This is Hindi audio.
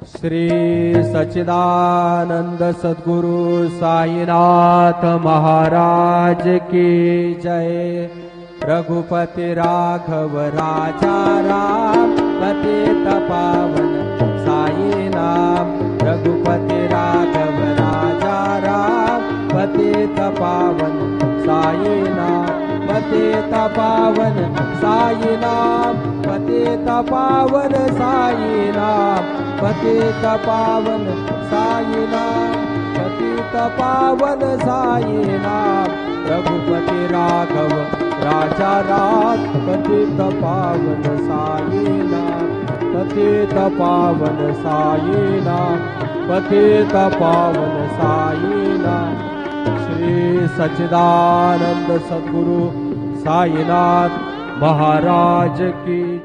श्री सच्चिदानंद सद्गुरु साईनाथ महाराज की जय। रघुपति राघव राजा राम पतित पावन साई नाम। रघुपति राघव राजा राम पतित पावन साई नाम। पतित पावन साई नाम। पतित पावन साई नाम। पतित पावन साई नाम। पतित पावन साई नाम। रघुपति राघव राजा राम पतित पावन साई नाम। पतित पावन साई नाम। पतित पावन साई नाम। श्री सच्चिदानंद सद्गुरु साईनाथ महाराज की